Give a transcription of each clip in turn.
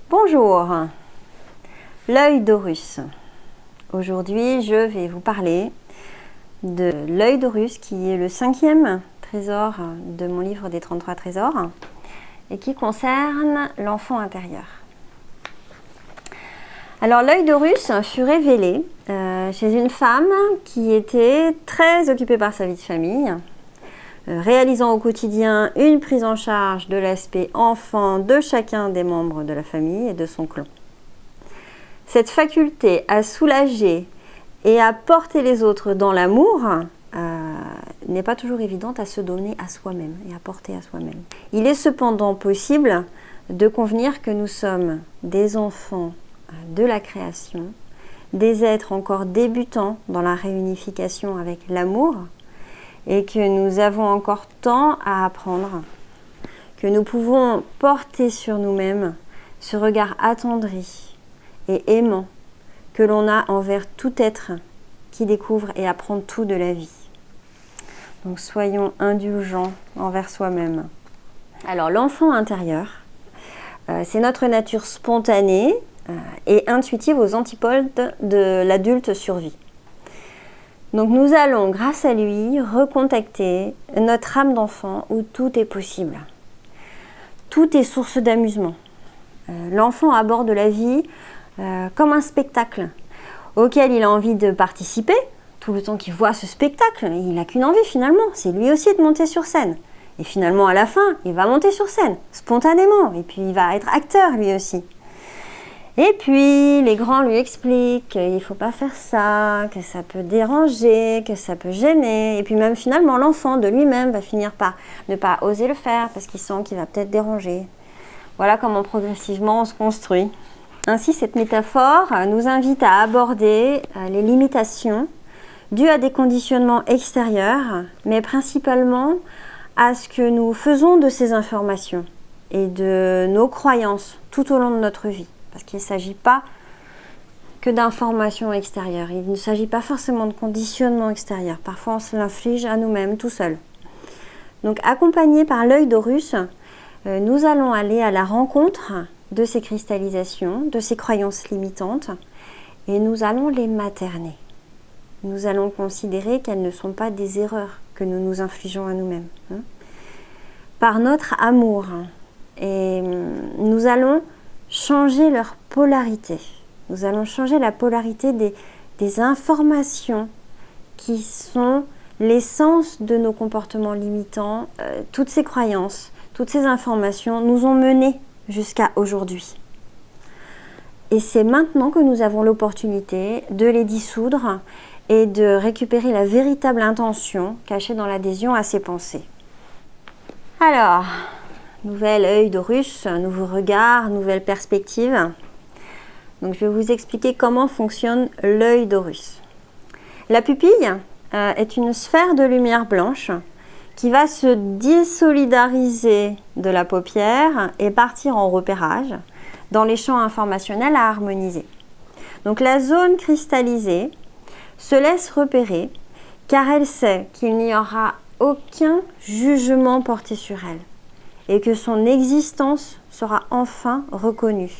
Bonjour, l'œil d'Horus. Aujourd'hui, je vais vous parler de l'œil d'Horus qui est le 5e trésor de mon livre des 33 trésors et qui concerne l'enfant intérieur. Alors l'œil d'Horus fut révélé chez une femme qui était très occupée par sa vie de famille, réalisant au quotidien une prise en charge de l'aspect enfant de chacun des membres de la famille et de son clan. Cette faculté à soulager et à porter les autres dans l'amour n'est pas toujours évidente à se donner à soi-même et à porter à soi-même. Il est cependant possible de convenir que nous sommes des enfants de la création, des êtres encore débutants dans la réunification avec l'amour, et que nous avons encore tant à apprendre, que nous pouvons porter sur nous-mêmes ce regard attendri et aimant que l'on a envers tout être qui découvre et apprend tout de la vie. Donc soyons indulgents envers soi-même. Alors l'enfant intérieur, c'est notre nature spontanée et intuitive aux antipodes de l'adulte survie. Donc nous allons, grâce à lui, recontacter notre âme d'enfant où tout est possible. Tout est source d'amusement. L'enfant aborde la vie comme un spectacle auquel il a envie de participer. Tout le temps qu'il voit ce spectacle, il n'a qu'une envie finalement, c'est lui aussi de monter sur scène. Et finalement, à la fin, il va monter sur scène, spontanément, et puis il va être acteur lui aussi. Et puis, les grands lui expliquent qu'il ne faut pas faire ça, que ça peut déranger, que ça peut gêner. Et puis même finalement, l'enfant de lui-même va finir par ne pas oser le faire parce qu'il sent qu'il va peut-être déranger. Voilà comment progressivement on se construit. Ainsi, cette métaphore nous invite à aborder les limitations dues à des conditionnements extérieurs, mais principalement à ce que nous faisons de ces informations et de nos croyances tout au long de notre vie. Parce qu'il ne s'agit pas que d'informations extérieures. Il ne s'agit pas forcément de conditionnement extérieur. Parfois, on se l'inflige à nous-mêmes tout seul. Donc, accompagnés par l'œil d'Horus, nous allons aller à la rencontre de ces cristallisations, de ces croyances limitantes, et nous allons les materner. Nous allons considérer qu'elles ne sont pas des erreurs que nous nous infligeons à nous-mêmes. Par notre amour. Et nous allons changer leur polarité. Nous allons changer la polarité des informations qui sont l'essence de nos comportements limitants. Toutes ces croyances, toutes ces informations nous ont menés jusqu'à aujourd'hui. Et c'est maintenant que nous avons l'opportunité de les dissoudre et de récupérer la véritable intention cachée dans l'adhésion à ces pensées. Alors, nouvel œil d'Horus, nouveau regard, nouvelle perspective. Donc je vais vous expliquer comment fonctionne l'œil d'Horus. La pupille est une sphère de lumière blanche qui va se désolidariser de la paupière et partir en repérage dans les champs informationnels à harmoniser. Donc la zone cristallisée se laisse repérer car elle sait qu'il n'y aura aucun jugement porté sur elle et que son existence sera enfin reconnue.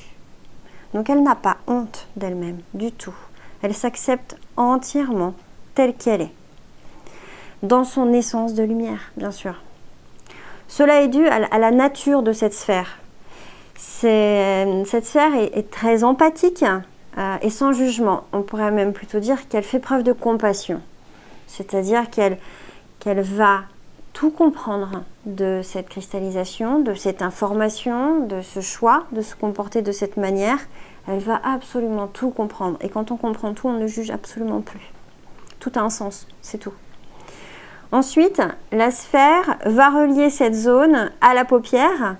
Donc elle n'a pas honte d'elle-même du tout. Elle s'accepte entièrement telle qu'elle est, dans son essence de lumière, bien sûr. Cela est dû à la nature de cette sphère. Cette sphère est très empathique et sans jugement. On pourrait même plutôt dire qu'elle fait preuve de compassion. C'est-à-dire qu'elle va tout comprendre de cette cristallisation, de cette information, de ce choix, de se comporter de cette manière. Elle va absolument tout comprendre. Et quand on comprend tout, on ne juge absolument plus. Tout a un sens, c'est tout. Ensuite, la sphère va relier cette zone à la paupière,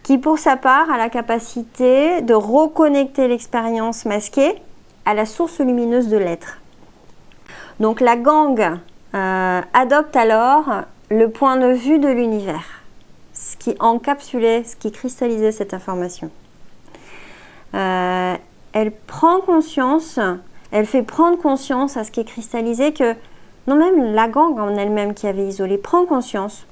qui pour sa part a la capacité de reconnecter l'expérience masquée à la source lumineuse de l'être. Donc la gangue adopte alors le point de vue de l'univers, ce qui encapsulait, ce qui cristallisait cette information. Elle prend conscience, elle fait prendre conscience à ce qui est cristallisé que, non, même la gangue en elle-même qui avait isolé, prend conscience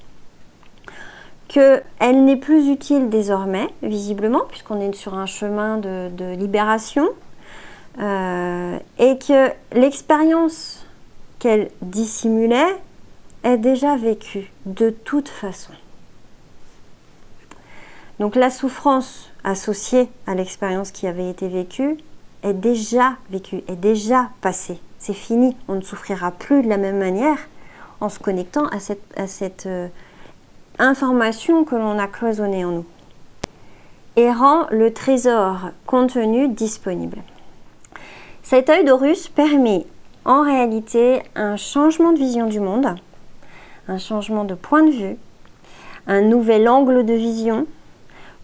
qu'elle n'est plus utile désormais, visiblement, puisqu'on est sur un chemin de libération, et que l'expérience qu'elle dissimulait est déjà vécue de toute façon. Donc la souffrance associée à l'expérience qui avait été vécue est déjà vécue, est déjà passée. C'est fini, on ne souffrira plus de la même manière en se connectant à cette information que l'on a cloisonnée en nous et rend le trésor contenu disponible. Cet œil d'Horus permet en réalité un changement de vision du monde, un changement de point de vue, un nouvel angle de vision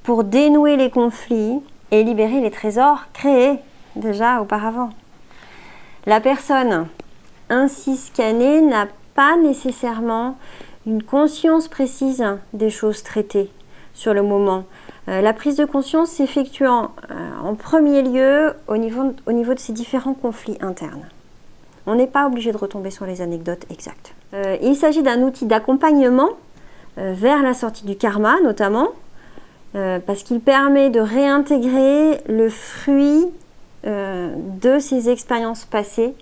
pour dénouer les conflits et libérer les trésors créés déjà auparavant. La personne ainsi scannée n'a pas nécessairement une conscience précise des choses traitées sur le moment. La prise de conscience s'effectuant en premier lieu au niveau de ces différents conflits internes. On n'est pas obligé de retomber sur les anecdotes exactes. Il s'agit d'un outil d'accompagnement vers la sortie du karma notamment, parce qu'il permet de réintégrer le fruit de ces expériences passées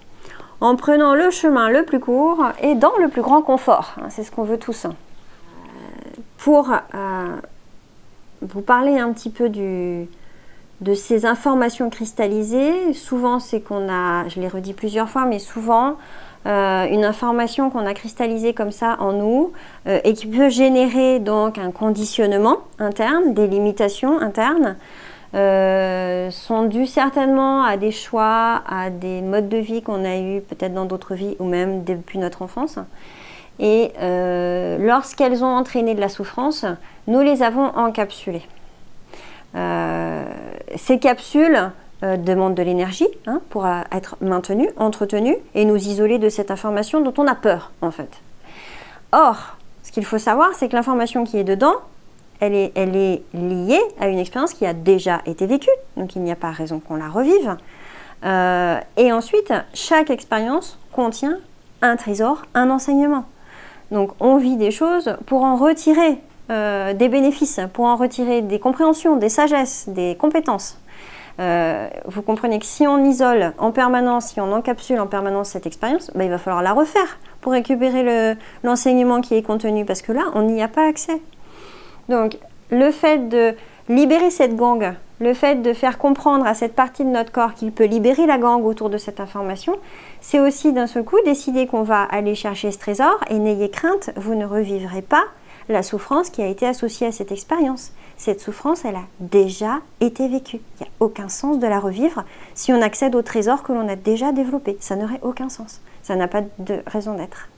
en prenant le chemin le plus court et dans le plus grand confort. C'est ce qu'on veut tous. Pour vous parler un petit peu de ces informations cristallisées, souvent c'est qu'on a, je l'ai redit plusieurs fois, mais souvent une information qu'on a cristallisée comme ça en nous et qui peut générer donc un conditionnement interne, des limitations internes, sont dues certainement à des choix, à des modes de vie qu'on a eus peut-être dans d'autres vies ou même depuis notre enfance. Et lorsqu'elles ont entraîné de la souffrance, nous les avons encapsulées. Ces capsules demandent de l'énergie pour être maintenues, entretenues et nous isoler de cette information dont on a peur en fait. Or, ce qu'il faut savoir, c'est que l'information qui est dedans, elle est liée à une expérience qui a déjà été vécue, donc il n'y a pas raison qu'on la revive. Et ensuite, chaque expérience contient un trésor, un enseignement. Donc on vit des choses pour en retirer des bénéfices, pour en retirer des compréhensions, des sagesses, des compétences. Vous comprenez que si on isole en permanence, si on encapsule en permanence cette expérience, il va falloir la refaire pour récupérer l'enseignement qui est contenu, parce que là, on n'y a pas accès. Donc, le fait de libérer cette gangue, le fait de faire comprendre à cette partie de notre corps qu'il peut libérer la gangue autour de cette information, c'est aussi d'un seul coup décider qu'on va aller chercher ce trésor et n'ayez crainte, vous ne revivrez pas la souffrance qui a été associée à cette expérience. Cette souffrance, elle a déjà été vécue. Il n'y a aucun sens de la revivre si on accède au trésor que l'on a déjà développé. Ça n'aurait aucun sens. Ça n'a pas de raison d'être.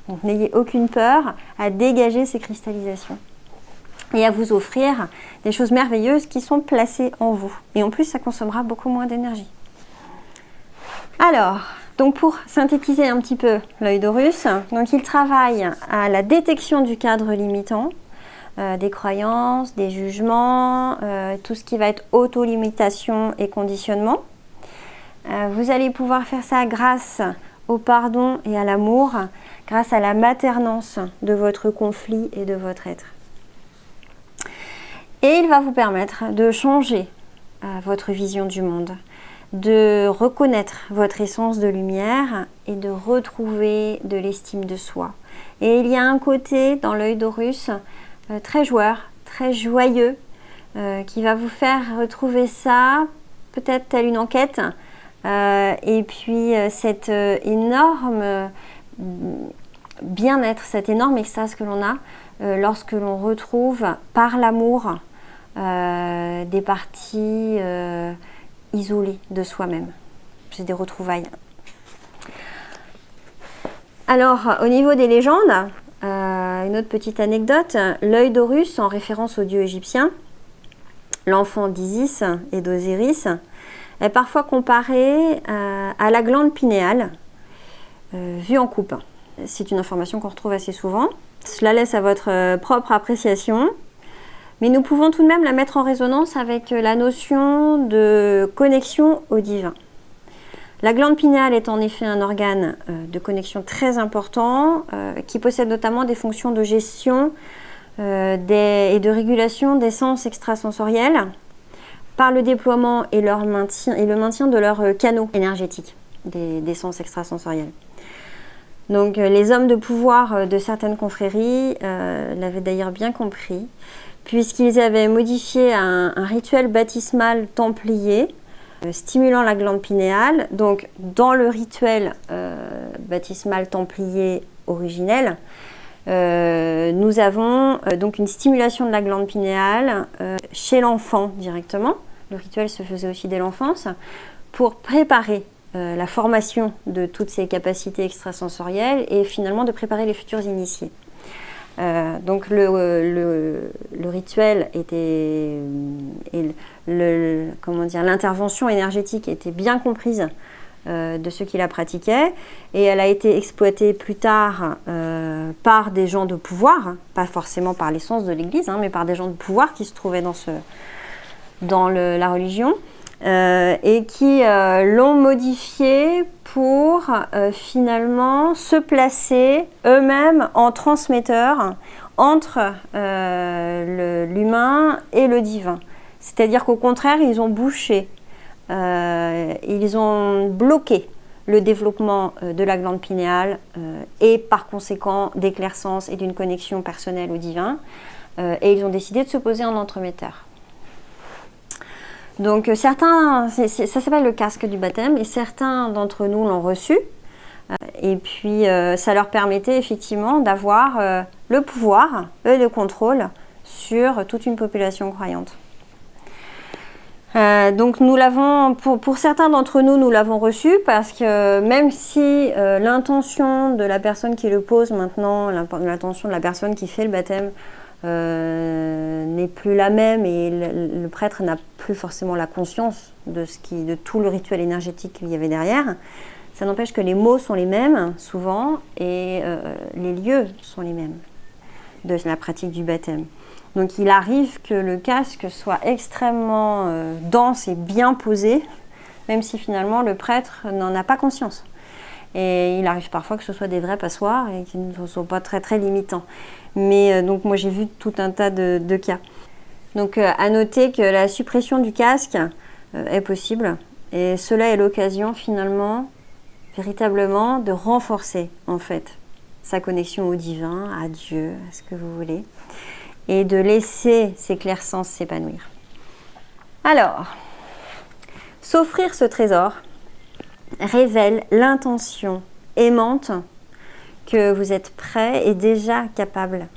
Donc n'ayez aucune peur à dégager ces cristallisations et à vous offrir des choses merveilleuses qui sont placées en vous. Et en plus, ça consommera beaucoup moins d'énergie. Alors, donc pour synthétiser un petit peu l'œil d'Horus, donc il travaille à la détection du cadre limitant, des croyances, des jugements, tout ce qui va être auto-limitation et conditionnement. Vous allez pouvoir faire ça grâce au pardon et à l'amour, grâce à la maternance de votre conflit et de votre être. Et il va vous permettre de changer votre vision du monde, de reconnaître votre essence de lumière et de retrouver de l'estime de soi. Et il y a un côté dans l'œil d'Horus très joueur, très joyeux, qui va vous faire retrouver ça, peut-être telle une enquête, et puis cet énorme bien-être, cet énorme extase que l'on a lorsque l'on retrouve par l'amour des parties isolées de soi-même. C'est des retrouvailles. Alors, au niveau des légendes, une autre petite anecdote, l'œil d'Horus, en référence au dieu égyptien, l'enfant d'Isis et d'Osiris, est parfois comparé à la glande pinéale vue en coupe. C'est une information qu'on retrouve assez souvent. Je la laisse à votre propre appréciation, mais nous pouvons tout de même la mettre en résonance avec la notion de connexion au divin. La glande pinéale est en effet un organe de connexion très important qui possède notamment des fonctions de gestion et de régulation des sens extrasensoriels par le déploiement et le maintien de leurs canaux énergétiques des sens extrasensoriels. Donc les hommes de pouvoir de certaines confréries l'avaient d'ailleurs bien compris, puisqu'ils avaient modifié un rituel baptismal templier stimulant la glande pinéale. Donc dans le rituel baptismal templier originel, nous avons donc une stimulation de la glande pinéale chez l'enfant directement. Le rituel se faisait aussi dès l'enfance pour préparer la formation de toutes ces capacités extrasensorielles et finalement de préparer les futurs initiés. Donc le rituel était, l'intervention énergétique était bien comprise de ceux qui la pratiquaient, et elle a été exploitée plus tard par des gens de pouvoir, pas forcément par l'essence de l'Église, mais par des gens de pouvoir qui se trouvaient dans la religion, et qui l'ont modifiée pour finalement se placer eux-mêmes en transmetteurs entre l'humain et le divin. C'est-à-dire qu'au contraire, ils ont bouché, ils ont bloqué le développement de la glande pinéale et par conséquent d'éclaircence et d'une connexion personnelle au divin, et ils ont décidé de se poser en entremetteur. Donc certains, ça s'appelle le casque du baptême, et certains d'entre nous l'ont reçu, et puis ça leur permettait effectivement d'avoir le pouvoir et le contrôle sur toute une population croyante. Donc nous l'avons, pour certains d'entre nous, nous l'avons reçu parce que même si l'intention de la personne qui le pose maintenant, l'intention de la personne qui fait le baptême n'est plus la même, et le prêtre n'a plus forcément la conscience de tout le rituel énergétique qu'il y avait derrière, ça n'empêche que les mots sont les mêmes souvent, et les lieux sont les mêmes de la pratique du baptême. Donc il arrive que le casque soit extrêmement dense et bien posé, même si finalement le prêtre n'en a pas conscience. Et il arrive parfois que ce soit des vrais passoires et qui ne sont pas très très limitants. Mais donc moi j'ai vu tout un tas de cas. Donc à noter que la suppression du casque est possible, et cela est l'occasion finalement véritablement de renforcer en fait sa connexion au divin, à Dieu, à ce que vous voulez, et de laisser ses clairsens s'épanouir. Alors, s'offrir ce trésor révèle l'intention aimante que vous êtes prêt et déjà capable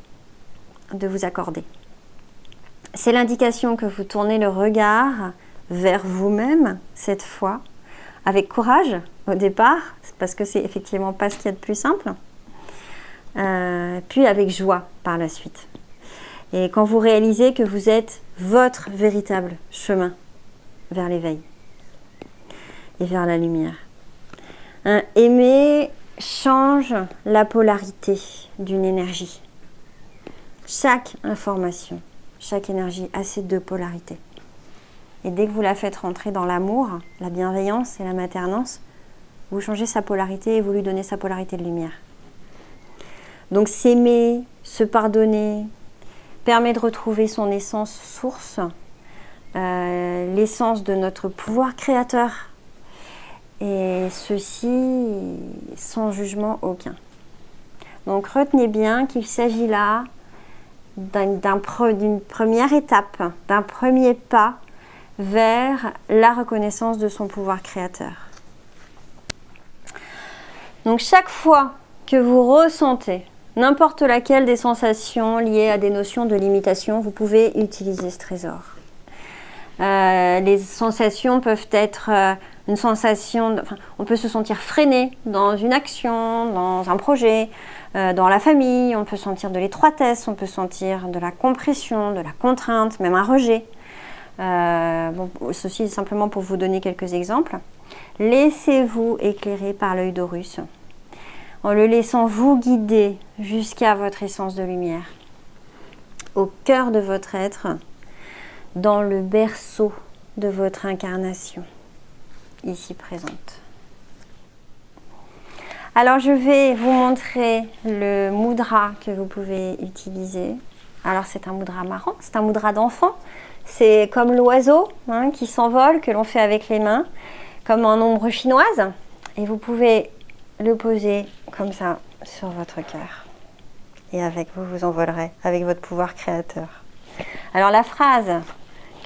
de vous accorder. C'est l'indication que vous tournez le regard vers vous-même cette fois, avec courage au départ, parce que c'est effectivement pas ce qu'il y a de plus simple, puis avec joie par la suite. Et quand vous réalisez que vous êtes votre véritable chemin vers l'éveil et vers la lumière. Aimer change la polarité d'une énergie. Chaque information, chaque énergie a ces deux polarités. Et dès que vous la faites rentrer dans l'amour, la bienveillance et la maternance, vous changez sa polarité et vous lui donnez sa polarité de lumière. Donc s'aimer, se pardonner, permet de retrouver son essence source, l'essence de notre pouvoir créateur, et ceci sans jugement aucun. Donc retenez bien qu'il s'agit là d'une première étape, d'un premier pas vers la reconnaissance de son pouvoir créateur. Donc chaque fois que vous ressentez n'importe laquelle des sensations liées à des notions de limitation, vous pouvez utiliser ce trésor. Les sensations peuvent être une sensation, on peut se sentir freiné dans une action, dans un projet, dans la famille, on peut sentir de l'étroitesse, on peut sentir de la compression, de la contrainte, même un rejet. Ceci simplement pour vous donner quelques exemples. Laissez-vous éclairer par l'œil d'Horus, en le laissant vous guider jusqu'à votre essence de lumière, au cœur de votre être, dans le berceau de votre incarnation, ici présente. Alors je vais vous montrer le mudra que vous pouvez utiliser. Alors c'est un mudra marrant, c'est un mudra d'enfant. C'est comme l'oiseau qui s'envole, que l'on fait avec les mains, comme en ombre chinoise. Et vous pouvez le poser comme ça sur votre cœur. Et avec vous, vous envolerez avec votre pouvoir créateur. Alors la phrase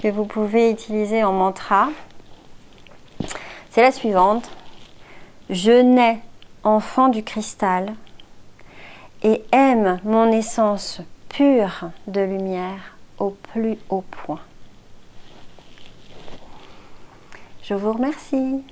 que vous pouvez utiliser en mantra, c'est la suivante. Je nais enfant du cristal et aime mon essence pure de lumière au plus haut point. Je vous remercie.